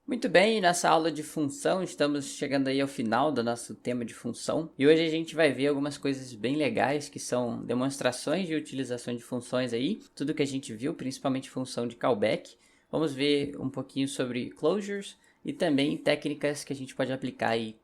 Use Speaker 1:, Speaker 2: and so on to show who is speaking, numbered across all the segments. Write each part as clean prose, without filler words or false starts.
Speaker 1: Muito bem, nessa aula de função, estamos chegando aí ao final do nosso tema de função e hoje a gente vai ver algumas coisas bem legais que são demonstrações de utilização de funções aí, tudo que a gente viu, principalmente função de callback. Vamos ver um pouquinho sobre closures e também técnicas que a gente pode aplicar aí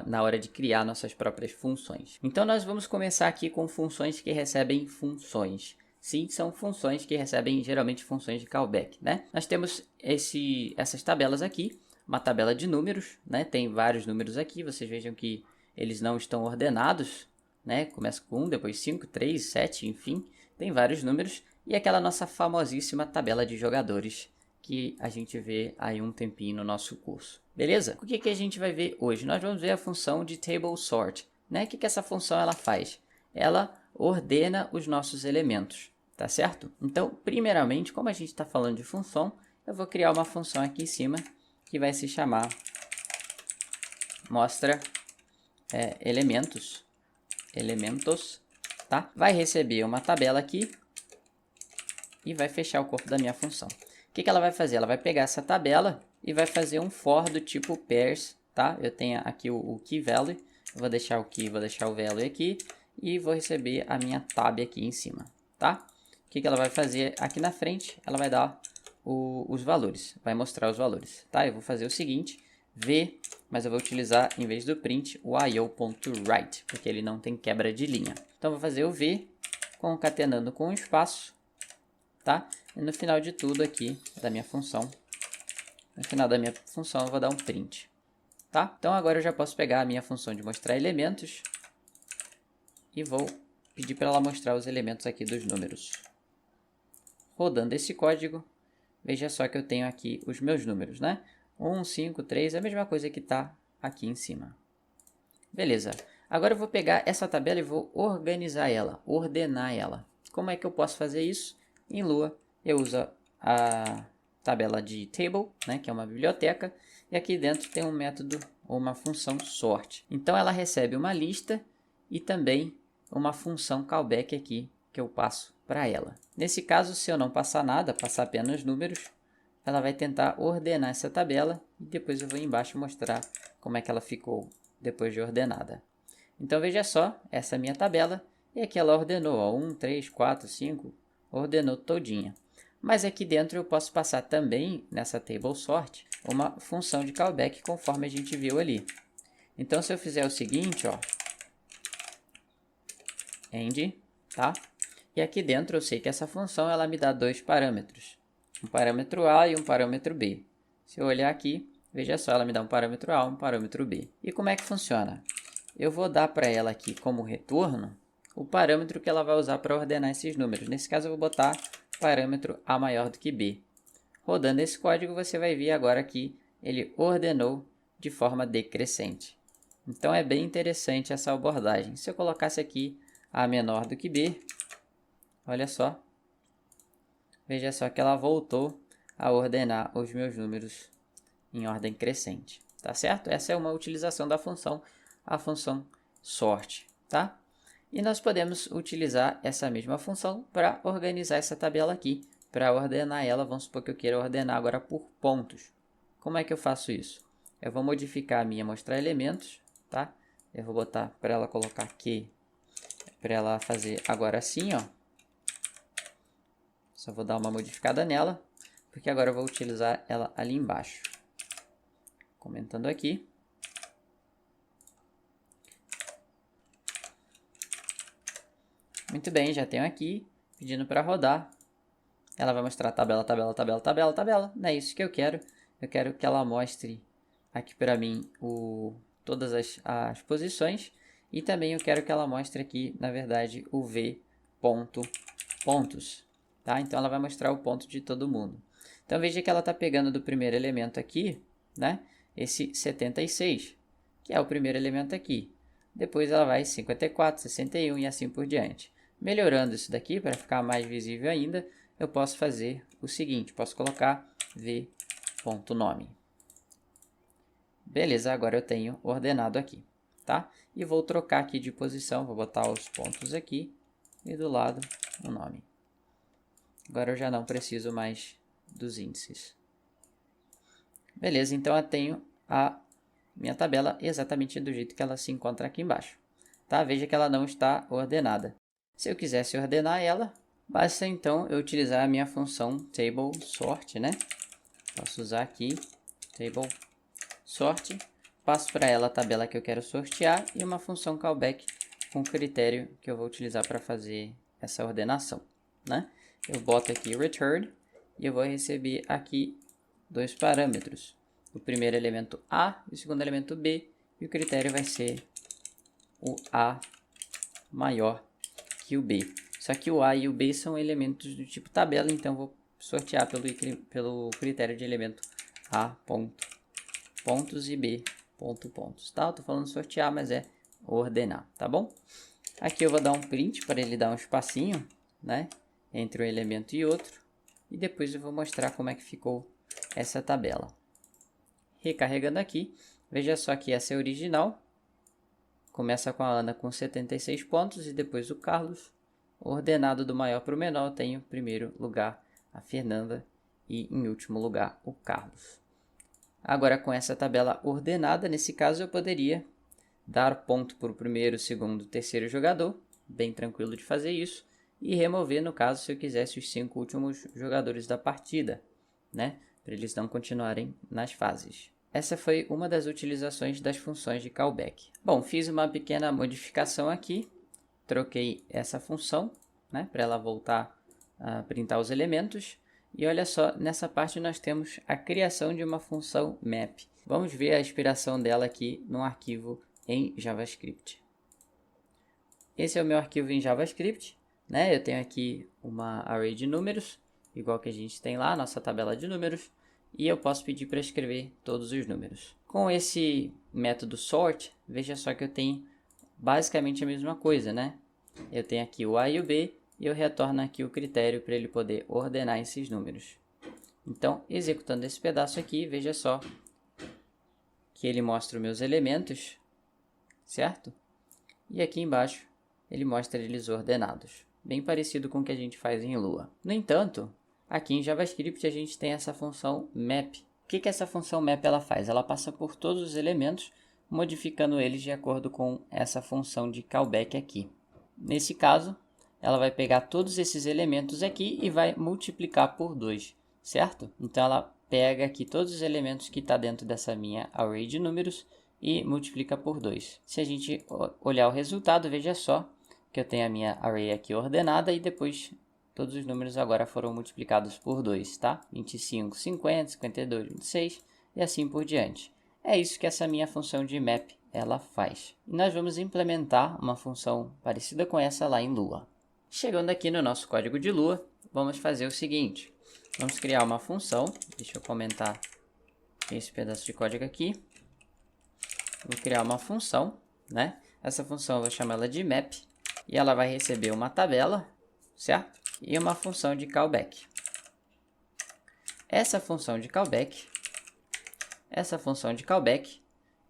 Speaker 1: na hora de criar nossas próprias funções. Então nós vamos começar aqui com funções que recebem funções. Sim, são funções que recebem geralmente funções de callback, né? Nós temos essas tabelas aqui, uma tabela de números, né? Tem vários números aqui, vocês vejam que eles não estão ordenados, né? Começa com 1, depois 5, 3, 7, enfim, tem vários números. E aquela nossa famosíssima tabela de jogadores que a gente vê aí um tempinho no nosso curso. Beleza? O que a gente vai ver hoje? Nós vamos ver a função de table sort, né? O que essa função ela faz? Ela ordena os nossos elementos. Tá certo? Então, primeiramente, como a gente está falando de função, eu vou criar uma função aqui em cima que vai se chamar mostra elementos, tá? Vai receber uma tabela aqui e vai fechar o corpo da minha função. O que ela vai fazer? Ela vai pegar essa tabela e vai fazer um for do tipo pairs, tá? Eu tenho aqui o key value, vou deixar o key, vou deixar o value aqui e vou receber a minha tab aqui em cima, tá? O que ela vai fazer aqui na frente? Ela vai dar os valores, vai mostrar os valores, tá? Eu vou fazer o seguinte, v, mas eu vou utilizar, em vez do print, o io.write, porque ele não tem quebra de linha. Então, eu vou fazer o v, concatenando com o espaço, tá? E no final de tudo aqui, da minha função, no final da minha função eu vou dar um print, tá? Então, agora eu já posso pegar a minha função de mostrar elementos e vou pedir para ela mostrar os elementos aqui dos números. Rodando esse código, veja só que eu tenho aqui os meus números, né? 1, 5, 3, é a mesma coisa que está aqui em cima. Beleza. Agora eu vou pegar essa tabela e vou organizar ela, ordenar ela. Como é que eu posso fazer isso? Em Lua, eu uso a tabela de table, né, que é uma biblioteca, e aqui dentro tem um método ou uma função sort. Então ela recebe uma lista e também uma função callback aqui que eu passo para ela. Nesse caso, se eu não passar nada, passar apenas números, ela vai tentar ordenar essa tabela e depois eu vou embaixo mostrar como é que ela ficou depois de ordenada. Então veja só, essa é a minha tabela e aqui ela ordenou, ó, 1, 3, 4, 5, ordenou todinha. Mas aqui dentro eu posso passar também, nessa table sort, uma função de callback conforme a gente viu ali. Então se eu fizer o seguinte, ó, end, tá? E aqui dentro eu sei que essa função ela me dá dois parâmetros, um parâmetro A e um parâmetro B. Se eu olhar aqui, veja só, ela me dá um parâmetro A e um parâmetro B. E como é que funciona? Eu vou dar para ela aqui como retorno o parâmetro que ela vai usar para ordenar esses números. Nesse caso eu vou botar parâmetro A maior do que B. Rodando esse código você vai ver agora que ele ordenou de forma decrescente. Então é bem interessante essa abordagem. Se eu colocasse aqui A menor do que B, olha só, veja só que ela voltou a ordenar os meus números em ordem crescente, tá certo? Essa é uma utilização da função, a função sort, tá? E nós podemos utilizar essa mesma função para organizar essa tabela aqui, para ordenar ela, vamos supor que eu queira ordenar agora por pontos. Como é que eu faço isso? Eu vou modificar a minha mostrar elementos, tá? Eu vou botar para ela colocar aqui, para ela fazer agora assim, ó. Só vou dar uma modificada nela, porque agora eu vou utilizar ela ali embaixo. Comentando aqui. Muito bem, já tenho aqui, pedindo para rodar. Ela vai mostrar tabela, tabela, tabela, tabela, tabela. Não é isso que eu quero. Eu quero que ela mostre aqui para mim todas as posições. E também eu quero que ela mostre aqui, na verdade, o v pontos. Tá? Então ela vai mostrar o ponto de todo mundo. Então veja que ela está pegando do primeiro elemento aqui, né? Esse 76, que é o primeiro elemento aqui. Depois ela vai 54, 61 e assim por diante. Melhorando isso daqui para ficar mais visível ainda, eu posso fazer o seguinte, posso colocar v.nome. Beleza, agora eu tenho ordenado aqui, tá? E vou trocar aqui de posição, vou botar os pontos aqui e do lado o nome. Agora eu já não preciso mais dos índices. Beleza, então eu tenho a minha tabela exatamente do jeito que ela se encontra aqui embaixo. Tá? Veja que ela não está ordenada. Se eu quisesse ordenar ela, basta então eu utilizar a minha função table sort, né? Posso usar aqui table sort, passo para ela a tabela que eu quero sortear e uma função callback com o critério que eu vou utilizar para fazer essa ordenação, né? Eu boto aqui return e eu vou receber aqui dois parâmetros. O primeiro elemento A e o segundo elemento B, e o critério vai ser o A maior que o B. Só que o A e o B são elementos do tipo tabela, então eu vou sortear pelo critério de elemento A ponto, pontos e B ponto, pontos. Tá? Eu tô falando sortear, mas é ordenar, tá bom? Aqui eu vou dar um print para ele dar um espacinho, né, entre um elemento e outro. E depois eu vou mostrar como é que ficou essa tabela. Recarregando aqui, veja só que essa é a original. Começa com a Ana com 76 pontos e depois o Carlos. Ordenado do maior para o menor, tem em primeiro lugar a Fernanda e em último lugar o Carlos. Agora com essa tabela ordenada, nesse caso eu poderia dar ponto para o primeiro, segundo, terceiro jogador, bem tranquilo de fazer isso, e remover, no caso, se eu quisesse, os 5 últimos jogadores da partida, né, para eles não continuarem nas fases. Essa foi uma das utilizações das funções de callback. Bom, fiz uma pequena modificação aqui, troquei essa função, né, para ela voltar a printar os elementos, e olha só, nessa parte nós temos a criação de uma função map. Vamos ver a inspiração dela aqui no arquivo em JavaScript. Esse é o meu arquivo em JavaScript, né? Eu tenho aqui uma array de números, igual que a gente tem lá, nossa tabela de números, e eu posso pedir para escrever todos os números. Com esse método sort, veja só que eu tenho basicamente a mesma coisa, né? Eu tenho aqui o A e o B, e eu retorno aqui o critério para ele poder ordenar esses números. Então, executando esse pedaço aqui, veja só que ele mostra os meus elementos, certo? E aqui embaixo ele mostra eles ordenados, bem parecido com o que a gente faz em Lua. No entanto, aqui em JavaScript a gente tem essa função map. O que essa função map ela faz? Ela passa por todos os elementos, modificando eles de acordo com essa função de callback aqui. Nesse caso, ela vai pegar todos esses elementos aqui e vai multiplicar por 2, certo? Então ela pega aqui todos os elementos que está dentro dessa minha array de números e multiplica por 2. Se a gente olhar o resultado, veja só que eu tenho a minha array aqui ordenada e depois todos os números agora foram multiplicados por 2, tá? 25, 50, 52, 26 e assim por diante. É isso que essa minha função de map ela faz. E nós vamos implementar uma função parecida com essa lá em Lua. Chegando aqui no nosso código de Lua, vamos fazer o seguinte. Vamos criar uma função. Deixa eu comentar esse pedaço de código aqui. Vou criar uma função, né? Essa função eu vou chamar ela de map. E ela vai receber uma tabela, certo? E uma função de callback. Essa função de callback,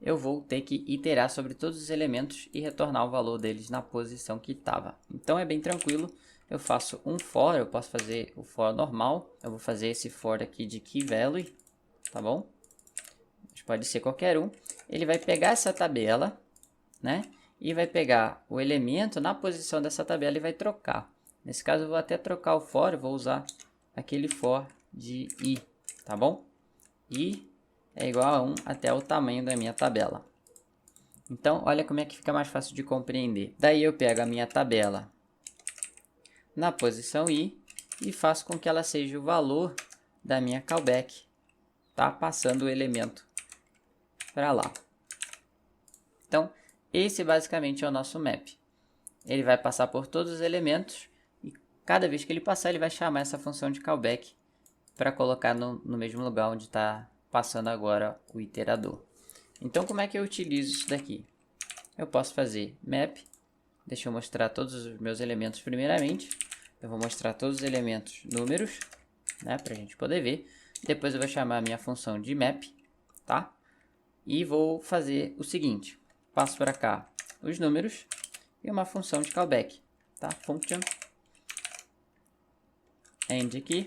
Speaker 1: eu vou ter que iterar sobre todos os elementos e retornar o valor deles na posição que estava. Então é bem tranquilo. Eu faço um for, eu posso fazer o for normal. Eu vou fazer esse for aqui de keyValue, tá bom? Pode ser qualquer um. Ele vai pegar essa tabela, né? E vai pegar o elemento na posição dessa tabela e vai trocar. Nesse caso eu vou até trocar o for, eu vou usar aquele for de i, tá bom? I é igual a 1 até o tamanho da minha tabela. Então, olha como é que fica mais fácil de compreender. Daí eu pego a minha tabela na posição i e faço com que ela seja o valor da minha callback, tá? Passando o elemento para lá. Então, esse basicamente é o nosso map. Ele vai passar por todos os elementos e cada vez que ele passar, ele vai chamar essa função de callback para colocar no mesmo lugar onde está passando agora o iterador. Então, como é que eu utilizo isso daqui? Eu posso fazer map. Deixa eu mostrar todos os meus elementos primeiramente. Eu vou mostrar todos os elementos números, né, para a gente poder ver. Depois eu vou chamar a minha função de map, tá? E vou fazer o seguinte. Passo para cá os números e uma função de callback, tá? Function end aqui.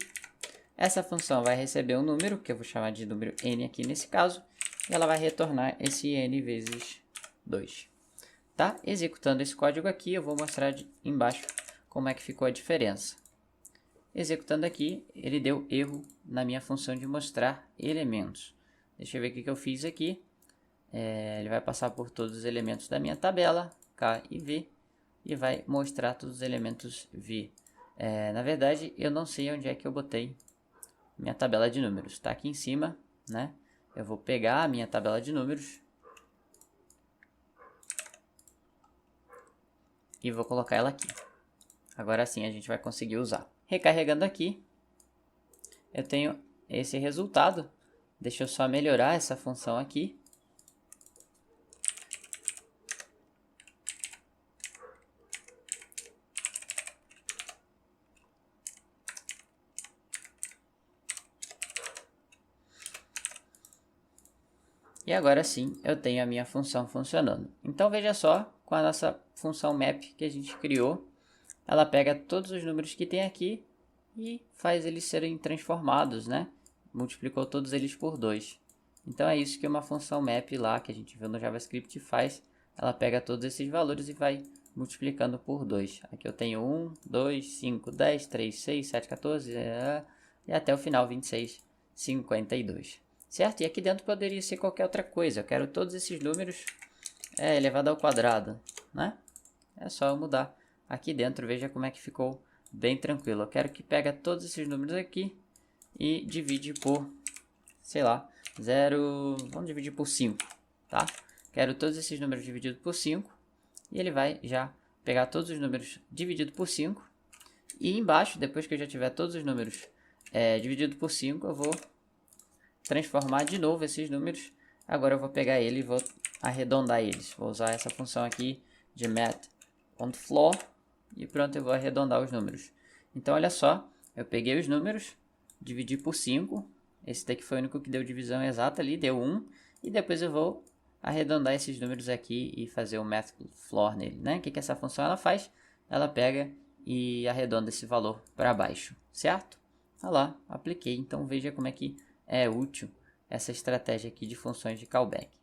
Speaker 1: Essa função vai receber um número, que eu vou chamar de número n aqui nesse caso, e ela vai retornar esse n vezes 2. Tá? Executando esse código aqui, eu vou mostrar embaixo como é que ficou a diferença. Executando aqui, ele deu erro na minha função de mostrar elementos. Deixa eu ver o que eu fiz aqui. Ele vai passar por todos os elementos da minha tabela, K e V, e vai mostrar todos os elementos V. Na verdade, eu não sei onde é que eu botei minha tabela de números. Está aqui em cima, né? Eu vou pegar a minha tabela de números e vou colocar ela aqui. Agora sim a gente vai conseguir usar. Recarregando aqui, eu tenho esse resultado. Deixa eu só melhorar essa função aqui. E agora sim eu tenho a minha função funcionando. Então veja só, com a nossa função map que a gente criou, ela pega todos os números que tem aqui e faz eles serem transformados, né? Multiplicou todos eles por 2. Então é isso que uma função map lá, que a gente viu no JavaScript, faz. Ela pega todos esses valores e vai multiplicando por 2. Aqui eu tenho 1, 2, 5, 10, 3, 6, 7, 14, e até o final 26, 52. Certo? E aqui dentro poderia ser qualquer outra coisa. Eu quero todos esses números elevado ao quadrado, né? É só eu mudar aqui dentro. Veja como é que ficou bem tranquilo. Eu quero que pega todos esses números aqui e divide por, sei lá, 0, vamos dividir por 5, tá? Quero todos esses números divididos por 5 e ele vai já pegar todos os números divididos por 5 e embaixo, depois que eu já tiver todos os números divididos por 5, eu vou transformar de novo esses números. Agora eu vou pegar ele e vou arredondar eles. Vou usar essa função aqui de mat.floor e pronto, eu vou arredondar os números. Então olha só, eu peguei os números, dividi por 5. Esse daqui foi o único que deu divisão exata ali, deu 1. E depois eu vou arredondar esses números aqui e fazer o mat.floor nele, né? O que essa função ela faz? Ela pega e arredonda esse valor para baixo, certo? Olha lá, apliquei. Então veja como é que é útil essa estratégia aqui de funções de callback.